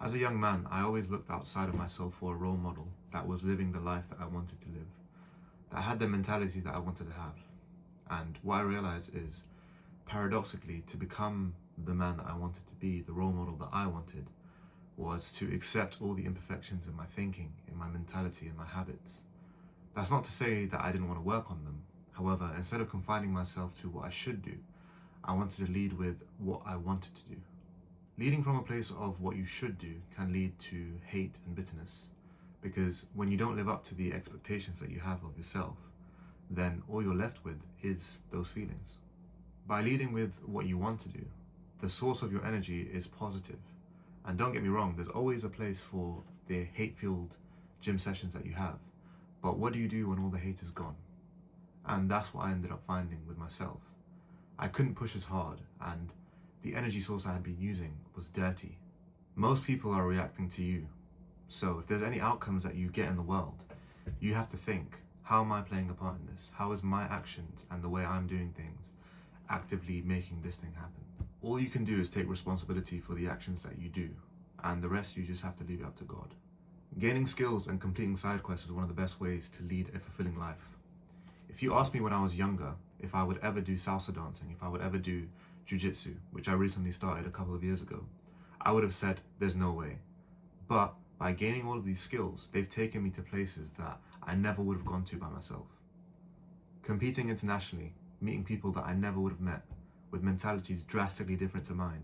As a young man, I always looked outside of myself for a role model that was living the life that I wanted to live, that had the mentality that I wanted to have. And what I realized is, paradoxically, to become the man that I wanted to be, the role model that I wanted, was to accept all the imperfections in my thinking, in my mentality, in my habits. That's not to say that I didn't want to work on them. However, instead of confining myself to what I should do, I wanted to lead with what I wanted to do. Leading from a place of what you should do can lead to hate and bitterness, because when you don't live up to the expectations that you have of yourself, then all you're left with is those feelings. By leading with what you want to do, the source of your energy is positive. And don't get me wrong, there's always a place for the hate-fueled gym sessions that you have. But what do you do when all the hate is gone? And that's what I ended up finding with myself. I couldn't push as hard, and the energy source I had been using was dirty. Most people are reacting to you. So if there's any outcomes that you get in the world, you have to think, how am I playing a part in this? How is my actions and the way I'm doing things actively making this thing happen? All you can do is take responsibility for the actions that you do, and the rest you just have to leave it up to God. Gaining skills and completing side quests is one of the best ways to lead a fulfilling life. If you asked me when I was younger if I would ever do salsa dancing, if I would ever do jiu-jitsu, which I recently started a couple of years ago, I would have said there's no way. But by gaining all of these skills, they've taken me to places that I never would have gone to by myself. Competing internationally, meeting people that I never would have met, with mentalities drastically different to mine,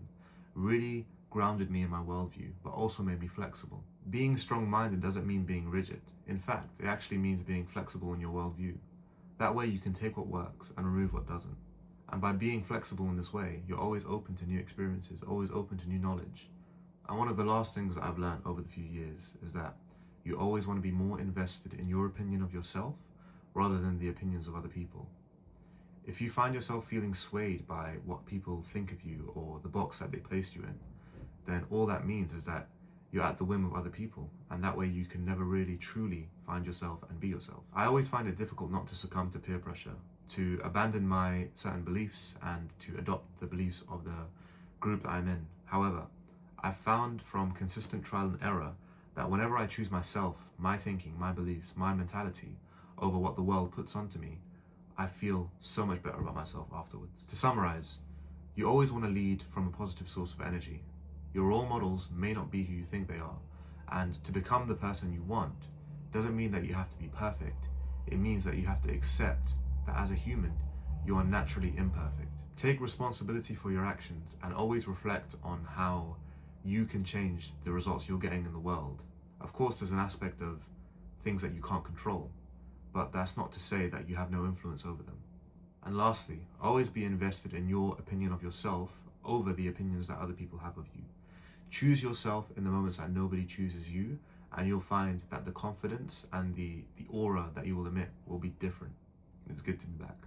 really grounded me in my worldview, but also made me flexible. Being strong-minded doesn't mean being rigid. In fact, it actually means being flexible in your worldview. That way you can take what works and remove what doesn't. And by being flexible in this way, you're always open to new experiences, always open to new knowledge. And one of the last things that I've learned over the few years is that you always want to be more invested in your opinion of yourself rather than the opinions of other people. If you find yourself feeling swayed by what people think of you or the box that they placed you in, then all that means is that you're at the whim of other people, and that way you can never really truly find yourself and be yourself. I always find it difficult not to succumb to peer pressure, to abandon my certain beliefs and to adopt the beliefs of the group that I'm in. However, I've found from consistent trial and error that whenever I choose myself, my thinking, my beliefs, my mentality over what the world puts onto me, I feel so much better about myself afterwards. To summarize, you always want to lead from a positive source of energy. Your role models may not be who you think they are, and to become the person you want doesn't mean that you have to be perfect. It means that you have to accept that as a human, you are naturally imperfect. Take responsibility for your actions and always reflect on how you can change the results you're getting in the world. Of course, there's an aspect of things that you can't control, but that's not to say that you have no influence over them. And lastly, always be invested in your opinion of yourself over the opinions that other people have of you. Choose yourself in the moments that nobody chooses you, and you'll find that the confidence and the aura that you will emit will be different. It's good to be back.